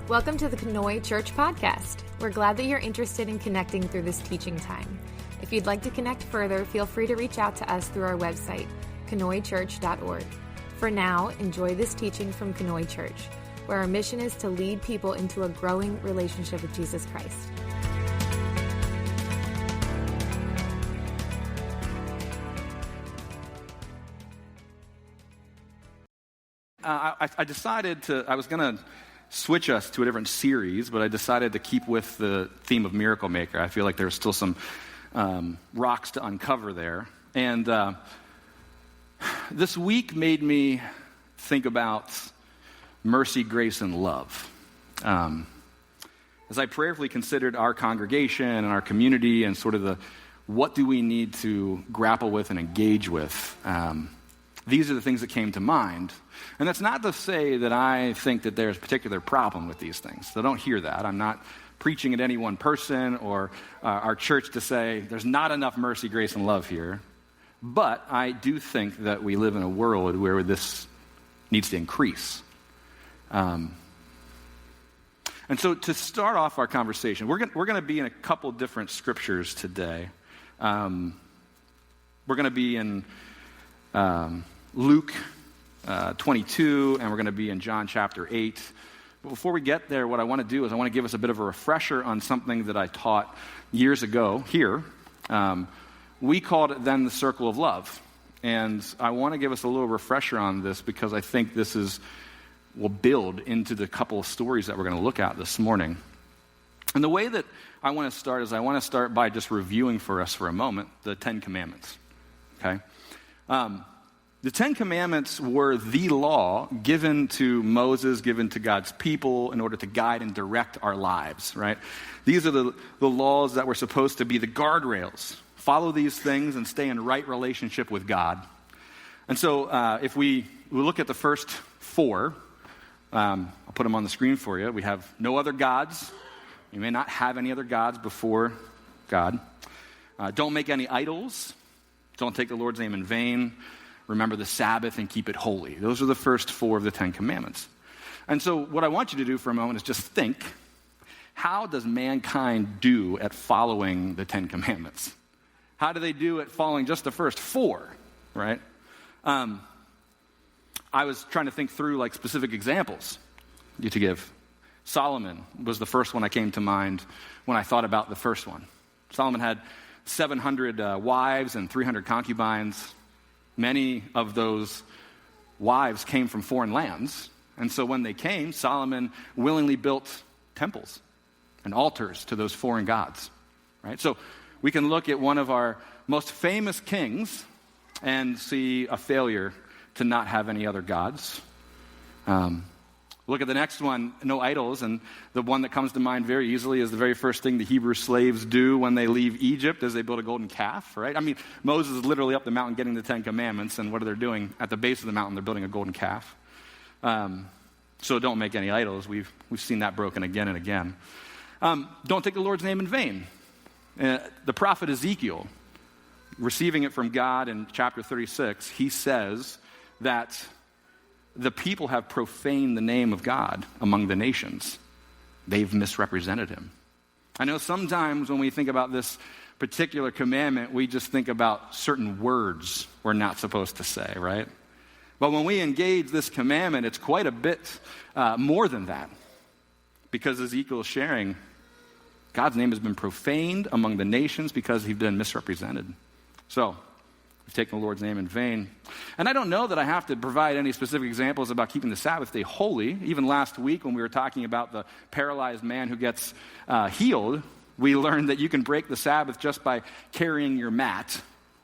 Welcome to the Conoy Church podcast. We're glad that you're interested in connecting through this teaching time. If you'd like to connect further, feel free to reach out to us through our website, conoychurch.org. For now, enjoy this teaching from Conoy Church, where our mission is to lead people into a growing relationship with Jesus Christ. I decided I was going to switch us to a different series, but I decided to keep with the theme of Miracle Maker. I feel like there's still some rocks to uncover there. And this week made me think about mercy, grace, and love. As I prayerfully considered our congregation and our community and sort of what do we need to grapple with and engage with, these are the things that came to mind. And that's not to say that I think that there's a particular problem with these things. So don't hear that. I'm not preaching at any one person or our church to say there's not enough mercy, grace, and love here. But I do think that we live in a world where this needs to increase. And so to start off our conversation, we're going to be in a couple different scriptures today. We're going to be in Luke 22, and we're going to be in John chapter 8. But before we get there, what I want to do is I want to give us a bit of a refresher on something that I taught years ago here. We called it then the circle of love. And I want to give us a little refresher on this because I think this will build into the couple of stories that we're going to look at this morning. And the way that I want to start is I want to start by just reviewing for us for a moment the Ten Commandments. Okay? The Ten Commandments were the law given to Moses, given to God's people in order to guide and direct our lives, right? These are the laws that were supposed to be the guardrails. Follow these things and stay in right relationship with God. And so if we look at the first four, I'll put them on the screen for you. We have no other gods. You may not have any other gods before God. Don't make any idols. Don't take the Lord's name in vain. Remember the Sabbath and keep it holy. Those are the first four of the Ten Commandments. And so what I want you to do for a moment is just think, how does mankind do at following the Ten Commandments? How do they do at following just the first four, right? I was trying to think through like specific examples to give. Solomon was the first one that came to mind when I thought about the first one. Solomon had 700 wives and 300 concubines. Many of those wives came from foreign lands. And so when they came, Solomon willingly built temples and altars to those foreign gods. Right? So we can look at one of our most famous kings and see a failure to not have any other gods. Look at the next one, no idols, and the one that comes to mind very easily is the very first thing the Hebrew slaves do when they leave Egypt is they build a golden calf, right? I mean, Moses is literally up the mountain getting the Ten Commandments, and what are they doing? At the base of the mountain, they're building a golden calf. So don't make any idols. We've seen that broken again and again. Don't take the Lord's name in vain. The prophet Ezekiel, receiving it from God in chapter 36, he says that the people have profaned the name of God among the nations. They've misrepresented him. I know sometimes when we think about this particular commandment, we just think about certain words we're not supposed to say, right? But when we engage this commandment, it's quite a bit more than that. Because Ezekiel is sharing, God's name has been profaned among the nations because he's been misrepresented. So, we've taken the Lord's name in vain. And I don't know that I have to provide any specific examples about keeping the Sabbath day holy. Even last week when we were talking about the paralyzed man who gets healed, we learned that you can break the Sabbath just by carrying your mat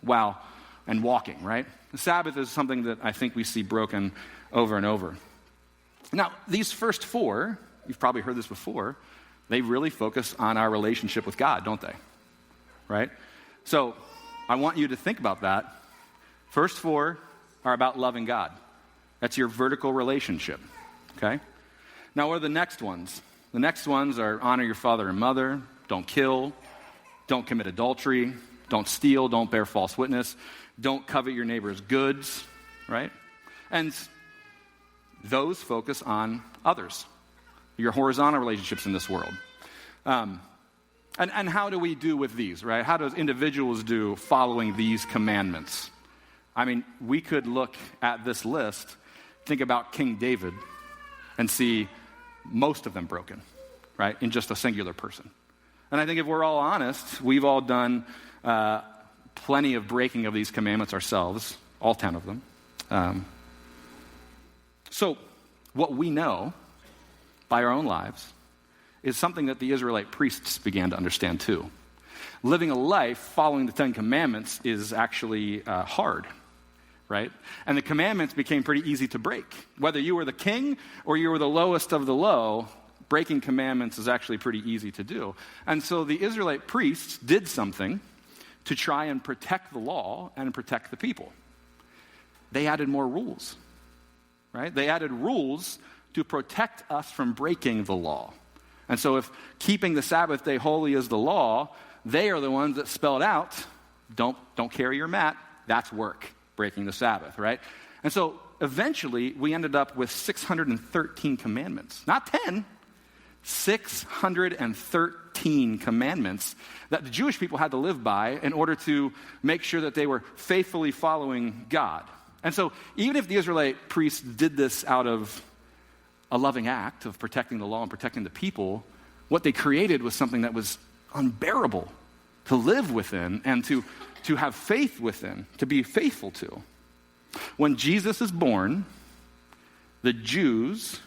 and walking, right? The Sabbath is something that I think we see broken over and over. Now, these first four, you've probably heard this before, they really focus on our relationship with God, don't they? Right? So, I want you to think about that. First four are about loving God. That's your vertical relationship, okay? Now, what are the next ones? The next ones are honor your father and mother, don't kill, don't commit adultery, don't steal, don't bear false witness, don't covet your neighbor's goods, right? And those focus on others. your horizontal relationships in this world. And how do we do with these, right? How does individuals do following these commandments? I mean, we could look at this list, think about King David, and see most of them broken, right, in just a singular person. And I think if we're all honest, we've all done plenty of breaking of these commandments ourselves, all 10 of them. So what we know by our own lives is something that the Israelite priests began to understand too. Living a life following the 10 commandments is actually hard, right? And the commandments became pretty easy to break. Whether you were the king or you were the lowest of the low, breaking commandments is actually pretty easy to do. And so the Israelite priests did something to try and protect the law and protect the people. They added more rules, right? They added rules to protect us from breaking the law. And so if keeping the Sabbath day holy is the law, they are the ones that spelled out, don't carry your mat, that's work, breaking the Sabbath, right? And so eventually we ended up with 613 commandments. Not 10, 613 commandments that the Jewish people had to live by in order to make sure that they were faithfully following God. And so even if the Israelite priests did this out of a loving act of protecting the law and protecting the people, what they created was something that was unbearable to live within and to have faith within, to be faithful to. When Jesus is born, the Jews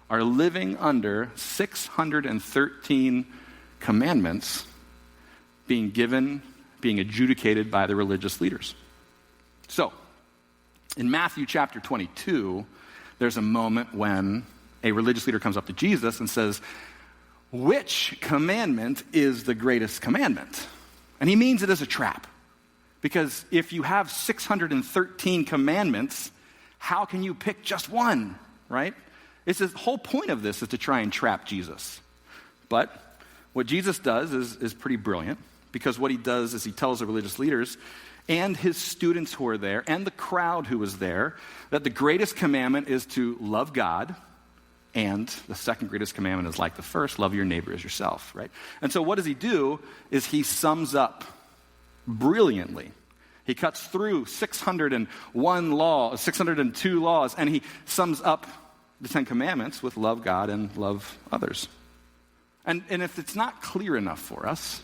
are living under 613 commandments being adjudicated by the religious leaders. So, in Matthew chapter 22, there's a moment when a religious leader comes up to Jesus and says, which commandment is the greatest commandment? And he means it as a trap. Because if you have 613 commandments, how can you pick just one, right? It's the whole point of this is to try and trap Jesus. But what Jesus does is pretty brilliant, because what he does is he tells the religious leaders and his students who are there and the crowd who was there that the greatest commandment is to love God, and the second greatest commandment is like the first, love your neighbor as yourself, right? And so what does he do is he sums up brilliantly. He cuts through 602 laws, and he sums up the 10 commandments with love God and love others. And if it's not clear enough for us,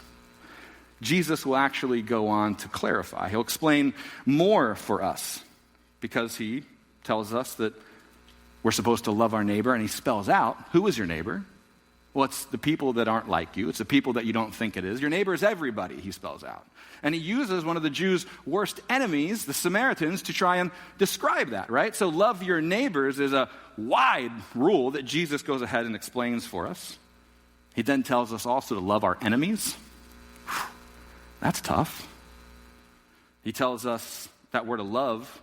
Jesus will actually go on to clarify. He'll explain more for us, because he tells us that we're supposed to love our neighbor, and he spells out, who is your neighbor? Well, it's the people that aren't like you. It's the people that you don't think it is. Your neighbor is everybody, he spells out. And he uses one of the Jews' worst enemies, the Samaritans, to try and describe that, right? So love your neighbors is a wide rule that Jesus goes ahead and explains for us. He then tells us also to love our enemies. That's tough. He tells us that we're to love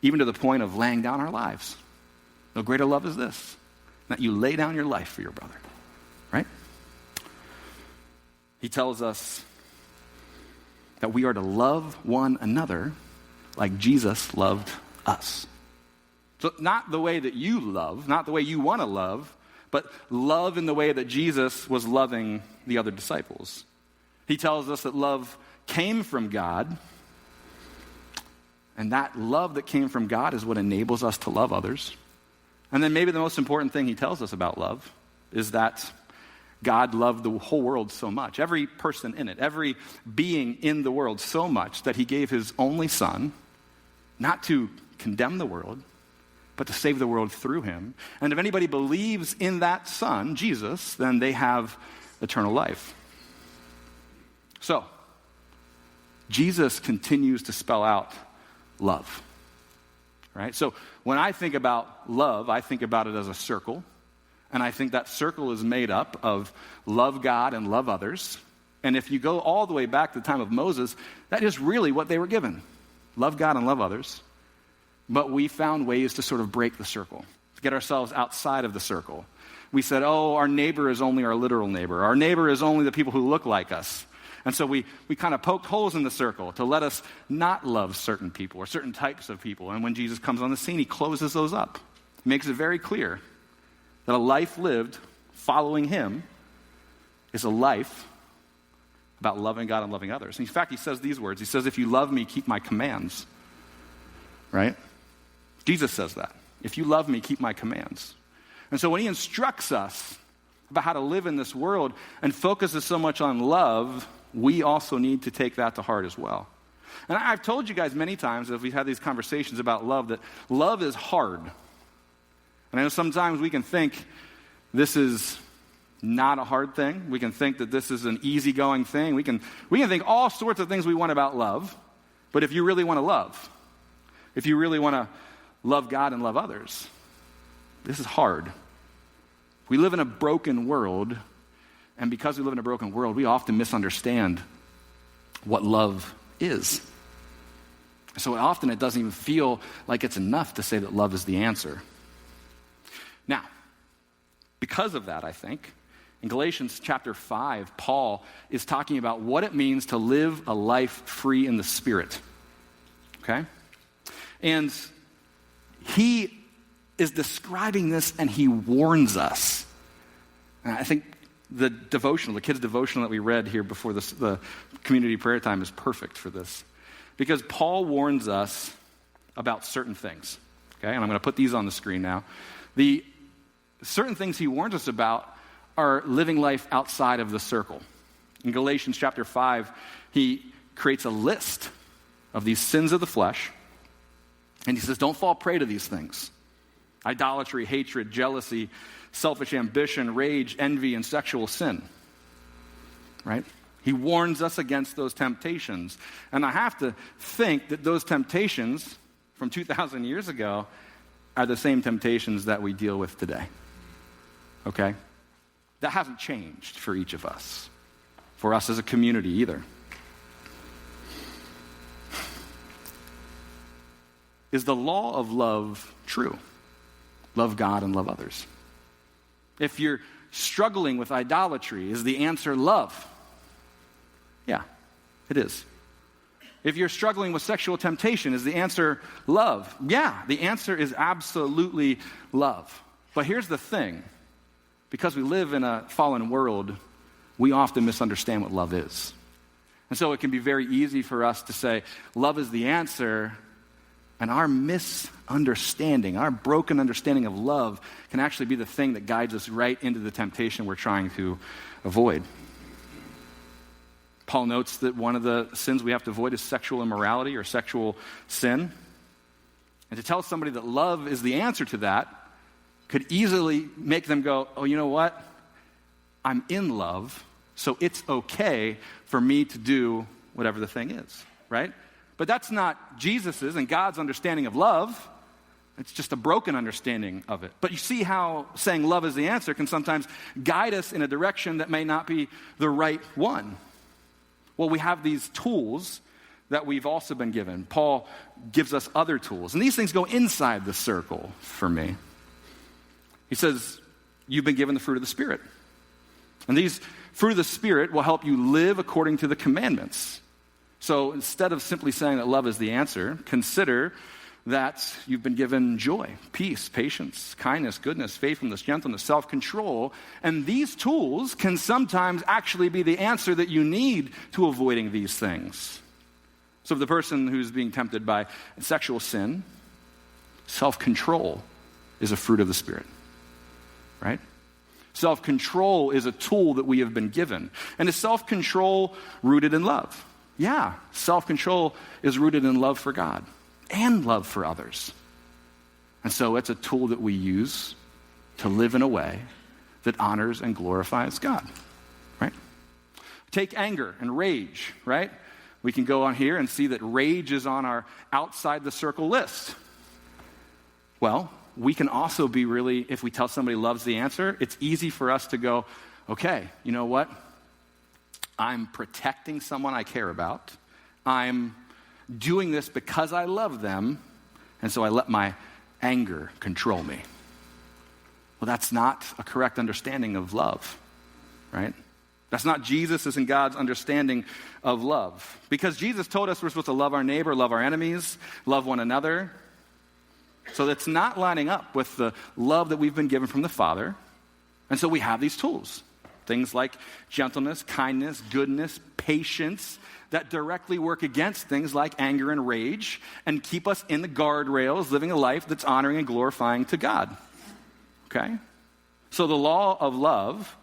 even to the point of laying down our lives. No greater love is this, that you lay down your life for your brother, right? He tells us that we are to love one another like Jesus loved us. So not the way that you love, not the way you want to love, but love in the way that Jesus was loving the other disciples. He tells us that love came from God, and that love that came from God is what enables us to love others. And then maybe the most important thing he tells us about love is that God loved the whole world so much, every person in it, every being in the world so much that he gave his only son, not to condemn the world, but to save the world through him. And if anybody believes in that son, Jesus, then they have eternal life. So, Jesus continues to spell out love. Right? So when I think about love, I think about it as a circle. And I think that circle is made up of love God and love others. And if you go all the way back to the time of Moses, that is really what they were given. Love God and love others. But we found ways to sort of break the circle, to get ourselves outside of the circle. We said, our neighbor is only our literal neighbor. Our neighbor is only the people who look like us. And so we kind of poked holes in the circle to let us not love certain people or certain types of people. And when Jesus comes on the scene, he closes those up. He makes it very clear that a life lived following him, is a life about loving God and loving others. In fact, he says these words. He says, if you love me, keep my commands. Right? Jesus says that. If you love me, keep my commands. And so when he instructs us about how to live in this world and focuses so much on love, we also need to take that to heart as well. And I've told you guys many times as we've had these conversations about love that love is hard. And I know sometimes we can think this is not a hard thing. We can think that this is an easygoing thing. We can think all sorts of things we want about love. But if you really want to love, if you really want to love God and love others, this is hard. We live in a broken world, and because we live in a broken world, we often misunderstand what love is. So often it doesn't even feel like it's enough to say that love is the answer. Now, because of that, I think, in Galatians chapter 5, Paul is talking about what it means to live a life free in the Spirit. Okay? And he is describing this, and he warns us. And I think the kids' devotional that we read here before the community prayer time is perfect for this. Because Paul warns us about certain things. Okay? And I'm going to put these on the screen now. The certain things he warns us about are living life outside of the circle. In Galatians chapter 5, he creates a list of these sins of the flesh. And he says, don't fall prey to these things. Idolatry, hatred, jealousy, selfish ambition, rage, envy, and sexual sin. Right? He warns us against those temptations. And I have to think that those temptations from 2,000 years ago are the same temptations that we deal with today. Okay? That hasn't changed for each of us. For us as a community either. Is the law of love true? Love God and love others. If you're struggling with idolatry, is the answer love? Yeah, it is. If you're struggling with sexual temptation, is the answer love? Yeah, the answer is absolutely love. But here's the thing. Because we live in a fallen world, we often misunderstand what love is. And so it can be very easy for us to say, love is the answer, and our misunderstanding, our broken understanding of love can actually be the thing that guides us right into the temptation we're trying to avoid. Paul notes that one of the sins we have to avoid is sexual immorality or sexual sin. And to tell somebody that love is the answer to that could easily make them go, oh, you know what? I'm in love, so it's okay for me to do whatever the thing is, right? But that's not Jesus's and God's understanding of love. It's just a broken understanding of it. But you see how saying love is the answer can sometimes guide us in a direction that may not be the right one. Well, we have these tools that we've also been given. Paul gives us other tools. And these things go inside the circle for me. He says, you've been given the fruit of the Spirit. And these fruit of the Spirit will help you live according to the commandments. So instead of simply saying that love is the answer, consider that you've been given joy, peace, patience, kindness, goodness, faithfulness, gentleness, self-control. And these tools can sometimes actually be the answer that you need to avoiding these things. So if the person who's being tempted by sexual sin, self-control is a fruit of the Spirit. Right? Self-control is a tool that we have been given. And is self-control rooted in love? Yeah, self-control is rooted in love for God and love for others. And so it's a tool that we use to live in a way that honors and glorifies God. Right? Take anger and rage, right? We can go on here and see that rage is on our outside the circle list. Well, we can also be really, if we tell somebody love's the answer, it's easy for us to go, okay, you know what? I'm protecting someone I care about. I'm doing this because I love them, and so I let my anger control me. Well, that's not a correct understanding of love, right? That's not Jesus' and God's understanding of love. Because Jesus told us we're supposed to love our neighbor, love our enemies, love one another. So that's not lining up with the love that we've been given from the Father. And so we have these tools, things like gentleness, kindness, goodness, patience, that directly work against things like anger and rage and keep us in the guardrails, living a life that's honoring and glorifying to God. Okay? So the law of love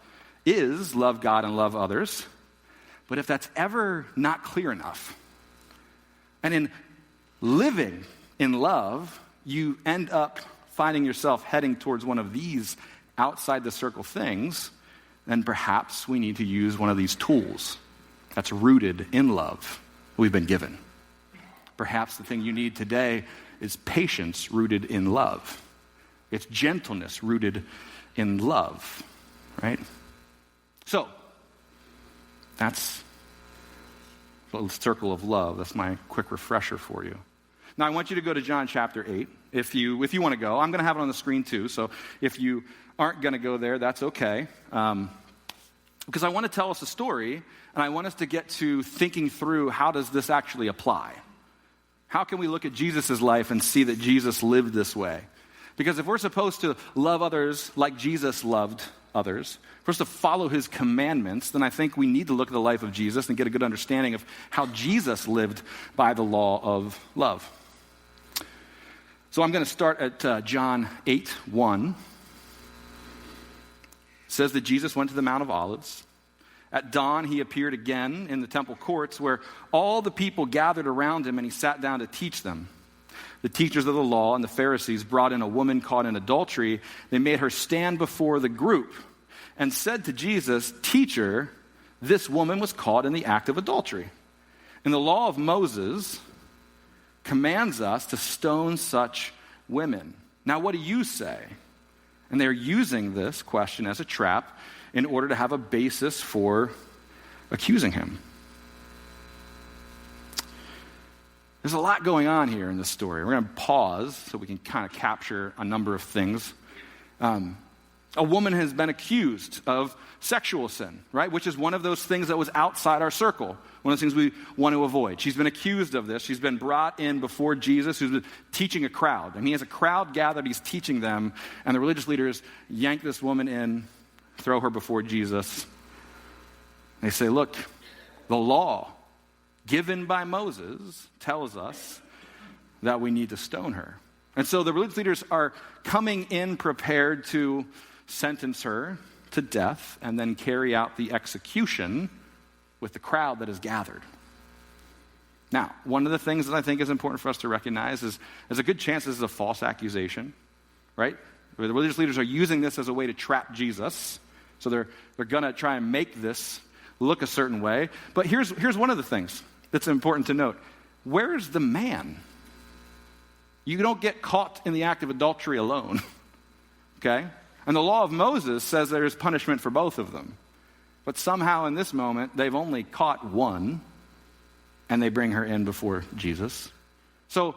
is love God and love others. But if that's ever not clear enough, and in living in love, you end up finding yourself heading towards one of these outside the circle things, then perhaps we need to use one of these tools that's rooted in love we've been given. Perhaps the thing you need today is patience rooted in love. It's gentleness rooted in love, right? So, that's the circle of love. That's my quick refresher for you. Now, I want you to go to John chapter 8. If you want to go, I'm going to have it on the screen too. So if you aren't going to go there, that's okay. Because I want to tell us a story, and I want us to get to thinking through how does this actually apply? How can we look at Jesus' life and see that Jesus lived this way? Because if we're supposed to love others like Jesus loved others, for us to follow his commandments, then I think we need to look at the life of Jesus and get a good understanding of how Jesus lived by the law of love. So I'm going to start at John 8:1. It says that Jesus went to the Mount of Olives. At dawn, he appeared again in the temple courts where all the people gathered around him, and he sat down to teach them. The teachers of the law and the Pharisees brought in a woman caught in adultery. They made her stand before the group and said to Jesus, "Teacher, this woman was caught in the act of adultery. And the law of Moses commands us to stone such women. Now, what do you say?" And they're using this question as a trap in order to have a basis for accusing him. There's a lot going on here in this story. We're going to pause so we can kind of capture a number of things. A woman has been accused of sexual sin, right? Which is one of those things that was outside our circle. One of the things we want to avoid. She's been accused of this. She's been brought in before Jesus, who's been teaching a crowd. And he has a crowd gathered. He's teaching them. And the religious leaders yank this woman in, throw her before Jesus. They say, look, the law given by Moses tells us that we need to stone her. And so the religious leaders are coming in prepared to sentence her to death and then carry out the execution with the crowd that is gathered. Now, one of the things that I think is important for us to recognize is there's a good chance this is a false accusation, right? The religious leaders are using this as a way to trap Jesus. So they're going to try and make this look a certain way. But here's one of the things that's important to note. Where's the man? You don't get caught in the act of adultery alone, okay? And the law of Moses says there is punishment for both of them. But somehow in this moment, they've only caught one, and they bring her in before Jesus. So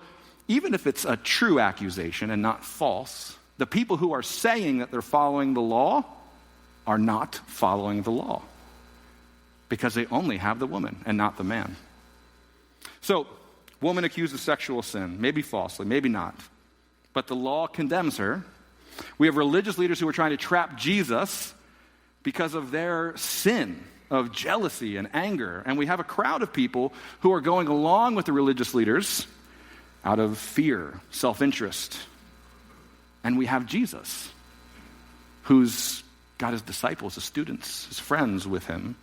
even if it's a true accusation and not false, the people who are saying that they're following the law are not following the law because they only have the woman and not the man. So, woman accused of sexual sin, maybe falsely, maybe not. But the law condemns her. We have religious leaders who are trying to trap Jesus because of their sin of jealousy and anger. And we have a crowd of people who are going along with the religious leaders out of fear, self-interest. And we have Jesus, who's got his disciples, his students, his friends with him.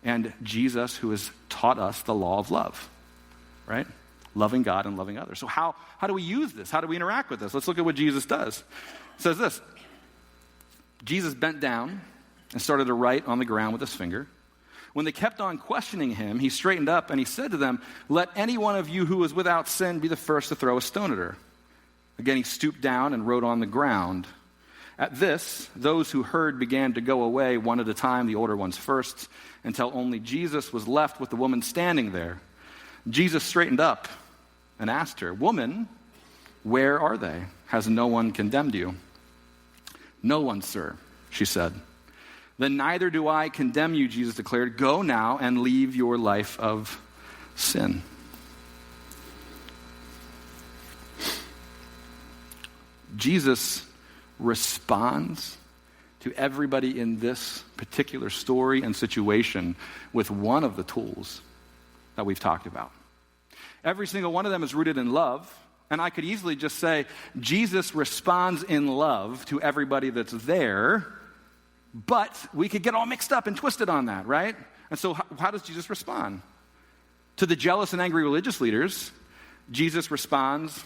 And Jesus, who has taught us the law of love, right? Loving God and loving others. So how do we use this? How do we interact with this? Let's look at what Jesus does. It says this: Jesus bent down and started to write on the ground with his finger. When they kept on questioning him, he straightened up and he said to them, "Let any one of you who is without sin be the first to throw a stone at her." Again, he stooped down and wrote on the ground. At this, those who heard began to go away one at a time, the older ones first, until only Jesus was left with the woman standing there. Jesus straightened up and asked her, "Woman, where are they? Has no one condemned you?" "No one, sir," she said. "Then neither do I condemn you," Jesus declared. "Go now and leave your life of sin." Jesus responds to everybody in this particular story and situation with one of the tools that we've talked about. Every single one of them is rooted in love, and I could easily just say, Jesus responds in love to everybody that's there, but we could get all mixed up and twisted on that, right? And so how does Jesus respond? To the jealous and angry religious leaders, Jesus responds,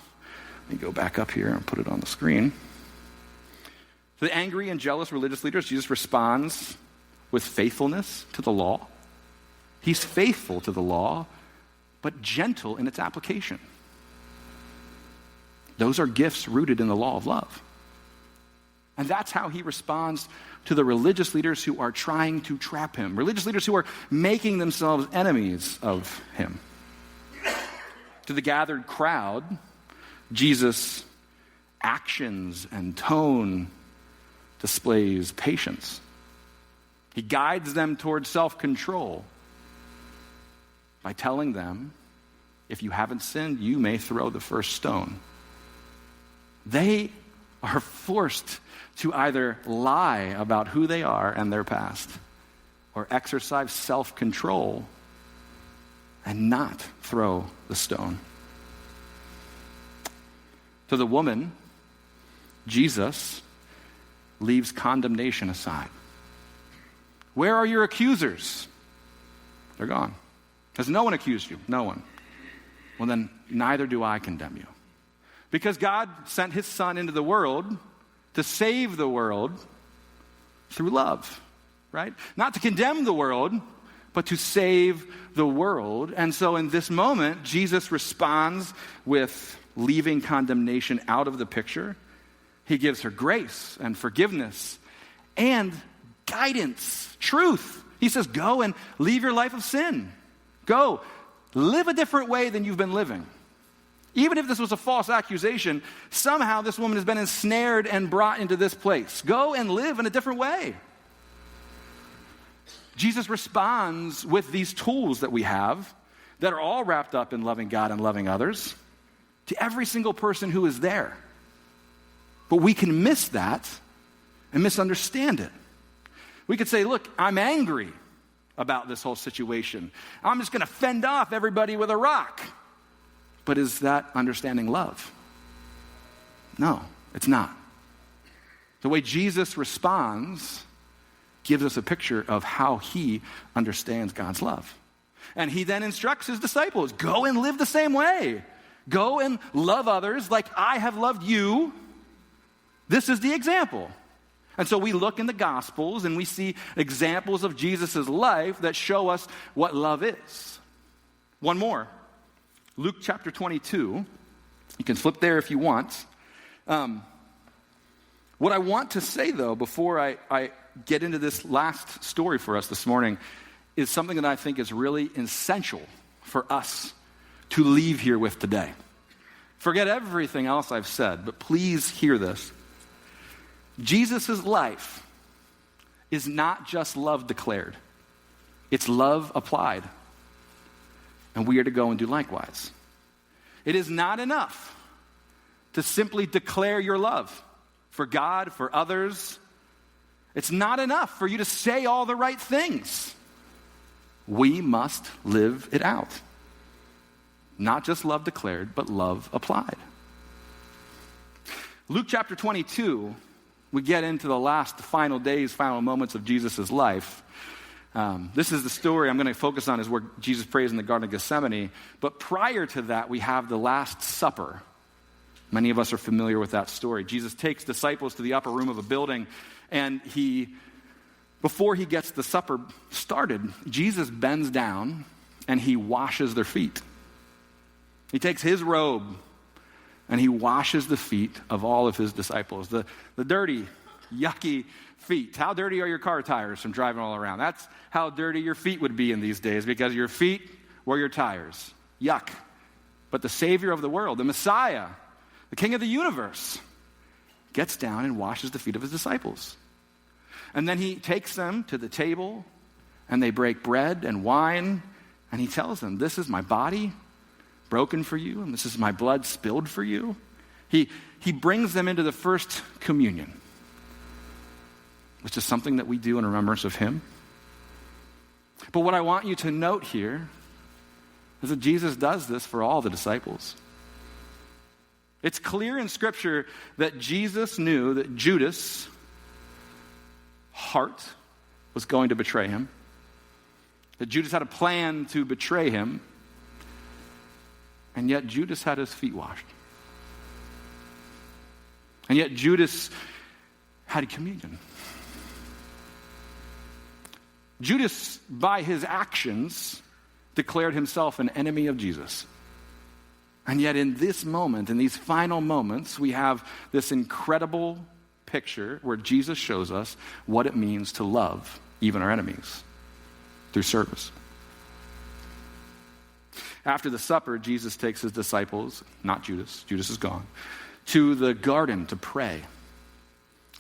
let me go back up here and put it on the screen. To the angry and jealous religious leaders, Jesus responds with faithfulness to the law. He's faithful to the law, but gentle in its application. Those are gifts rooted in the law of love. And that's how he responds to the religious leaders who are trying to trap him, religious leaders who are making themselves enemies of him. To the gathered crowd, Jesus' actions and tone displays patience. He guides them towards self-control by telling them, if you haven't sinned, you may throw the first stone. They are forced to either lie about who they are and their past, or exercise self-control and not throw the stone. To the woman, Jesus leaves condemnation aside. Where are your accusers? They're gone. Has no one accused you? No one. Well, then neither do I condemn you. Because God sent his son into the world to save the world through love, right? Not to condemn the world, but to save the world. And so in this moment, Jesus responds with leaving condemnation out of the picture. He gives her grace and forgiveness and guidance, truth. He says, go and leave your life of sin. Go, live a different way than you've been living. Even if this was a false accusation, somehow this woman has been ensnared and brought into this place. Go and live in a different way. Jesus responds with these tools that we have that are all wrapped up in loving God and loving others to every single person who is there. But we can miss that and misunderstand it. We could say, look, I'm angry about this whole situation. I'm just going to fend off everybody with a rock. But is that understanding love? No, it's not. The way Jesus responds gives us a picture of how he understands God's love. And he then instructs his disciples, go and live the same way. Go and love others like I have loved you. This is the example. And so we look in the Gospels and we see examples of Jesus' life that show us what love is. One more. Luke chapter 22. You can flip there if you want. What I want to say, though, before I get into this last story for us this morning, is something that I think is really essential for us to leave here with today. Forget everything else I've said, but please hear this. Jesus' life is not just love declared. It's love applied. And we are to go and do likewise. It is not enough to simply declare your love for God, for others. It's not enough for you to say all the right things. We must live it out. Not just love declared, but love applied. Luke chapter 22, we get into the last final days, final moments of Jesus' life. This is the story I'm going to focus on, is where Jesus prays in the Garden of Gethsemane. But prior to that, we have the Last Supper. Many of us are familiar with that story. Jesus takes disciples to the upper room of a building, and before he gets the supper started, Jesus bends down and he washes their feet. He takes his robe and he washes the feet of all of his disciples. The dirty, yucky feet. How dirty are your car tires from driving all around? That's how dirty your feet would be in these days, because your feet were your tires. Yuck. But the Savior of the world, the Messiah, the King of the universe, gets down and washes the feet of his disciples. And then he takes them to the table, and they break bread and wine, and he tells them, this is my body broken for you, and this is my blood spilled for you. He brings them into the first communion. It's just something that we do in remembrance of him. But what I want you to note here is that Jesus does this for all the disciples. It's clear in Scripture that Jesus knew that Judas' heart was going to betray him, that Judas had a plan to betray him, and yet Judas had his feet washed. And yet Judas had communion. Judas, by his actions, declared himself an enemy of Jesus. And yet in this moment, in these final moments, we have this incredible picture where Jesus shows us what it means to love even our enemies through service. After the supper, Jesus takes his disciples, not Judas, Judas is gone, to the garden to pray.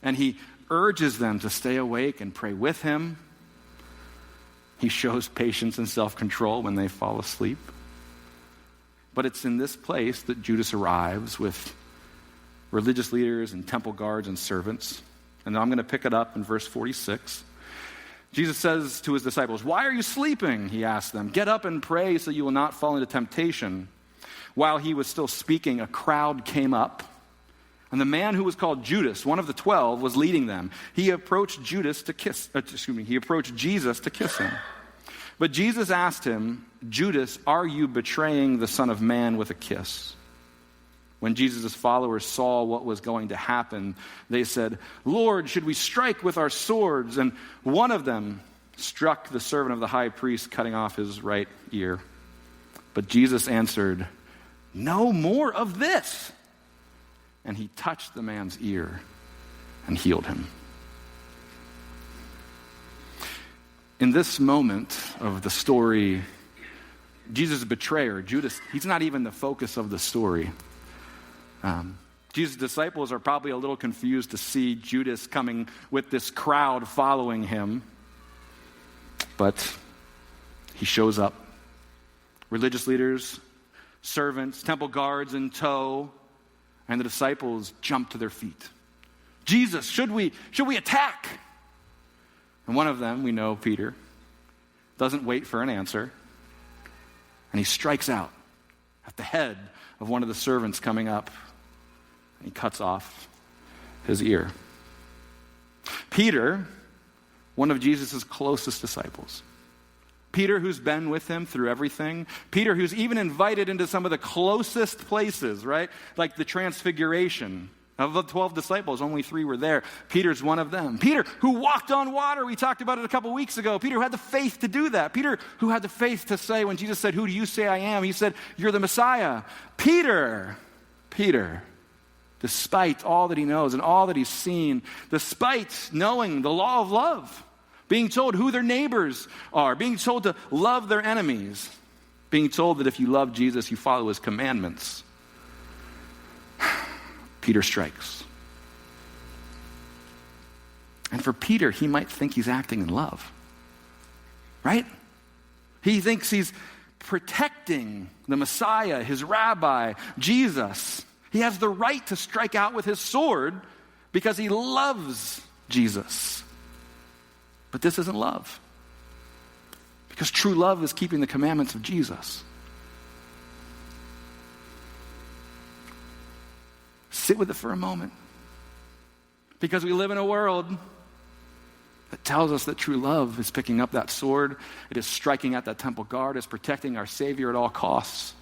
And he urges them to stay awake and pray with him. He shows patience and self-control when they fall asleep. But it's in this place that Judas arrives with religious leaders and temple guards and servants. And I'm going to pick it up in verse 46. Jesus says to his disciples, "Why are you sleeping?" he asked them. "Get up and pray so you will not fall into temptation." While he was still speaking, a crowd came up. And the man who was called Judas, one of the 12, was leading them. He approached Jesus to kiss him. But Jesus asked him, "Judas, are you betraying the Son of Man with a kiss?" When Jesus' followers saw what was going to happen, they said, "Lord, should we strike with our swords?" And one of them struck the servant of the high priest, cutting off his right ear. But Jesus answered, "No more of this." And he touched the man's ear and healed him. In this moment of the story, Jesus' betrayer, Judas, he's not even the focus of the story. Jesus' disciples are probably a little confused to see Judas coming with this crowd following him. But he shows up. Religious leaders, servants, temple guards in tow, and the disciples jump to their feet. "Jesus, should we attack?" And one of them, we know Peter, doesn't wait for an answer, and he strikes out at the head of one of the servants coming up, and he cuts off his ear. Peter, one of Jesus' closest disciples, Peter, who's been with him through everything. Peter, who's even invited into some of the closest places, right? Like the Transfiguration. Of the 12 disciples, only 3 were there. Peter's one of them. Peter, who walked on water. We talked about it a couple weeks ago. Peter, who had the faith to do that. Peter, who had the faith to say, when Jesus said, "Who do you say I am?" He said, "You're the Messiah." Peter, despite all that he knows and all that he's seen, despite knowing the law of love, being told who their neighbors are, being told to love their enemies, being told that if you love Jesus, you follow his commandments, Peter strikes. And for Peter, he might think he's acting in love, right? He thinks he's protecting the Messiah, his rabbi, Jesus. He has the right to strike out with his sword because he loves Jesus. But this isn't love. Because true love is keeping the commandments of Jesus. Sit with it for a moment. Because we live in a world that tells us that true love is picking up that sword. It is striking at that temple guard. It's protecting our Savior at all costs.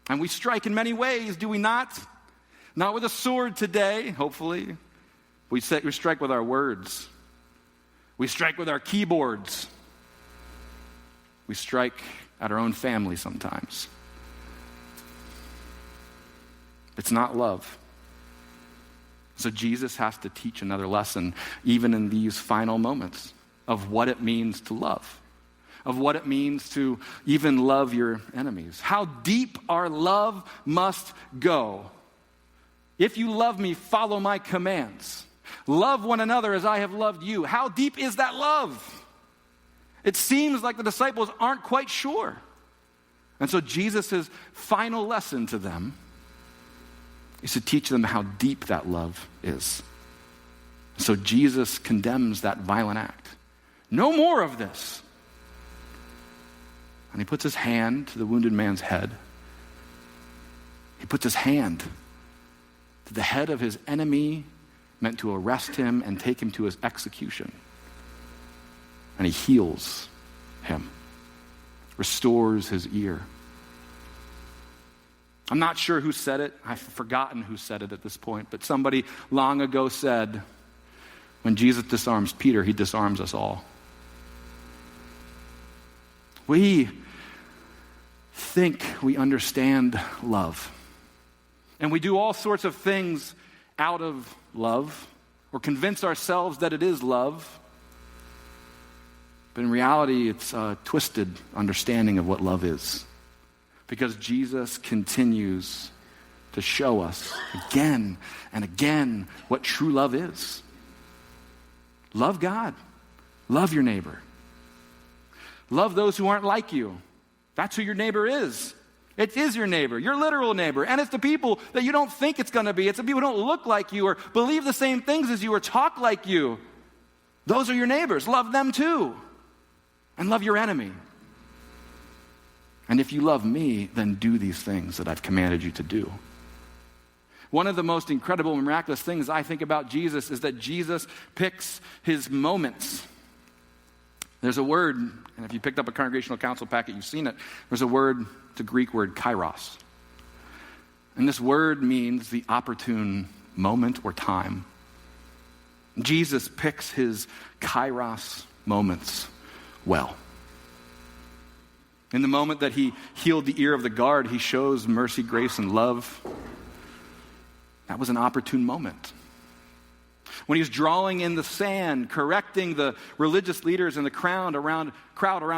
And we strike in many ways, do we not? Not with a sword today, hopefully. We strike with our words. We strike with our keyboards. We strike at our own family sometimes. It's not love. So Jesus has to teach another lesson, even in these final moments, of what it means to love, of what it means to even love your enemies. How deep our love must go. If you love me, follow my commands. Love one another as I have loved you. How deep is that love? It seems like the disciples aren't quite sure. And so Jesus' final lesson to them is to teach them how deep that love is. So Jesus condemns that violent act. No more of this. And he puts his hand to the wounded man's head. He puts his hand to the head of his enemy, meant to arrest him and take him to his execution. And he heals him, restores his ear. I'm not sure who said it. I've forgotten who said it at this point, but somebody long ago said, when Jesus disarms Peter, he disarms us all. We think we understand love. And we do all sorts of things out of love, or convince ourselves that it is love. But in reality, it's a twisted understanding of what love is. Because Jesus continues to show us again and again what true love is. Love God. Love your neighbor. Love those who aren't like you. That's who your neighbor is. It is your neighbor, your literal neighbor. And it's the people that you don't think it's going to be. It's the people who don't look like you or believe the same things as you or talk like you. Those are your neighbors. Love them too. And love your enemy. And if you love me, then do these things that I've commanded you to do. One of the most incredible and miraculous things I think about Jesus is that Jesus picks his moments. There's a word, and if you picked up a congregational council packet, you've seen it. There's a word, it's a Greek word, kairos. And this word means the opportune moment or time. Jesus picks his kairos moments well. In the moment that he healed the ear of the guard, he shows mercy, grace, and love. That was an opportune moment. When he was drawing in the sand, correcting the religious leaders in the crowd around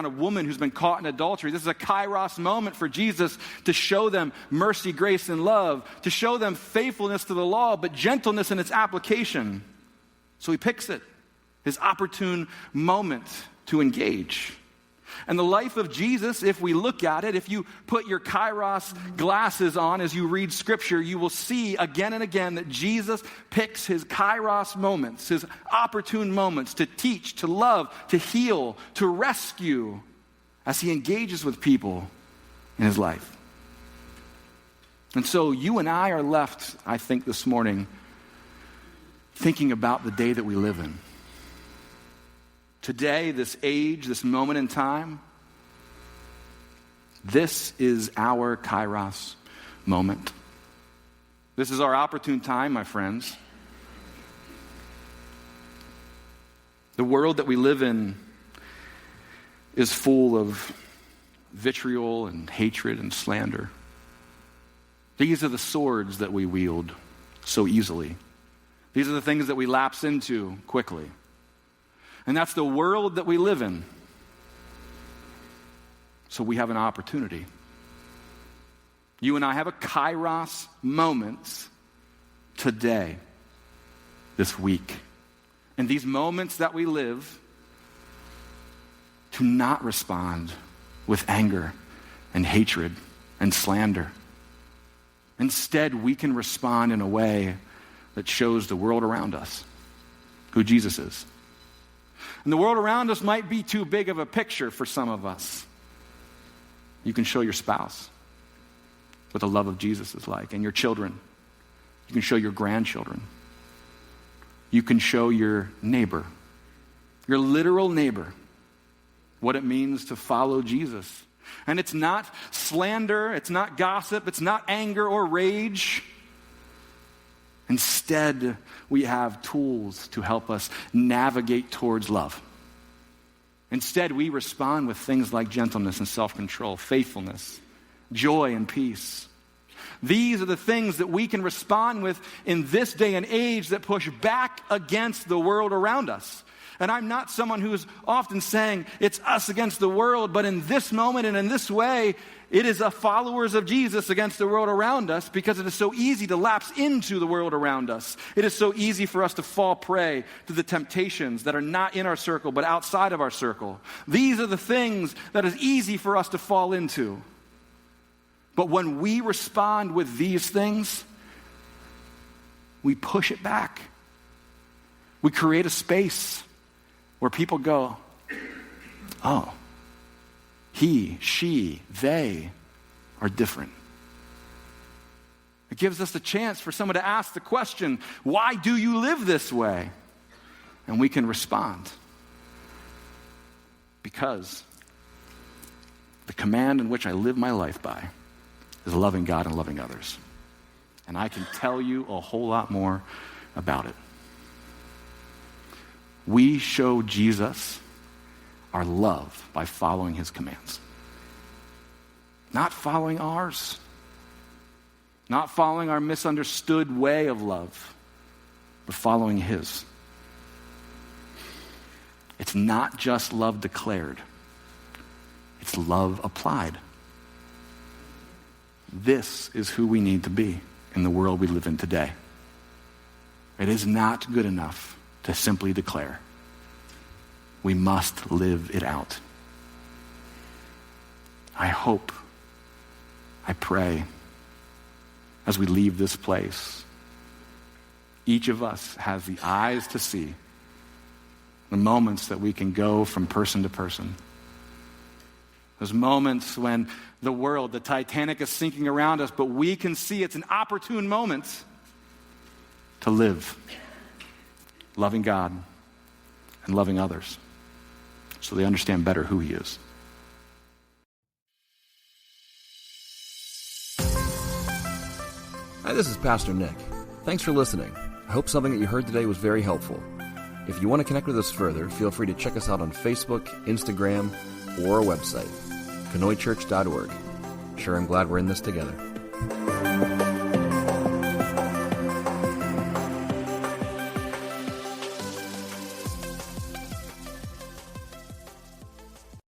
a woman who's been caught in adultery, this is a kairos moment for Jesus to show them mercy, grace, and love, to show them faithfulness to the law, but gentleness in its application. So he picks it, his opportune moment to engage. And the life of Jesus, if we look at it, if you put your kairos glasses on as you read Scripture, you will see again and again that Jesus picks his kairos moments, his opportune moments to teach, to love, to heal, to rescue as he engages with people in his life. And so you and I are left, I think, this morning thinking about the day that we live in. Today, this age, this moment in time, this is our kairos moment. This is our opportune time, my friends. The world that we live in is full of vitriol and hatred and slander. These are the swords that we wield so easily. These are the things that we lapse into quickly. And that's the world that we live in. So we have an opportunity. You and I have a kairos moment today, this week. And these moments that we live, to not respond with anger and hatred and slander. Instead, we can respond in a way that shows the world around us who Jesus is. And the world around us might be too big of a picture for some of us. You can show your spouse what the love of Jesus is like, and your children. You can show your grandchildren. You can show your neighbor, your literal neighbor, what it means to follow Jesus. And it's not slander, it's not gossip, it's not anger or rage. Instead, we have tools to help us navigate towards love. Instead, we respond with things like gentleness and self-control, faithfulness, joy and peace. These are the things that we can respond with in this day and age that push back against the world around us. And I'm not someone who's often saying it's us against the world, but in this moment and in this way, it is the followers of Jesus against the world around us, because it is so easy to lapse into the world around us. It is so easy for us to fall prey to the temptations that are not in our circle but outside of our circle. These are the things that is easy for us to fall into. But when we respond with these things, we push it back. We create a space where people go, oh, he, she, they are different. It gives us the chance for someone to ask the question, why do you live this way? And we can respond. Because the command in which I live my life by is loving God and loving others. And I can tell you a whole lot more about it. We show Jesus our love by following his commands. Not following ours. Not following our misunderstood way of love, but following his. It's not just love declared. It's love applied. This is who we need to be in the world we live in today. It is not good enough to simply declare. We must live it out. I hope, I pray, as we leave this place, each of us has the eyes to see the moments that we can go from person to person. Those moments when the world, the Titanic, is sinking around us, but we can see it's an opportune moment to live, loving God and loving others, so they understand better who he is. Hi, this is Pastor Nick. Thanks for listening. I hope something that you heard today was very helpful. If you want to connect with us further, feel free to check us out on Facebook, Instagram, or our website, ConoyChurch.org. Sure, I'm glad we're in this together.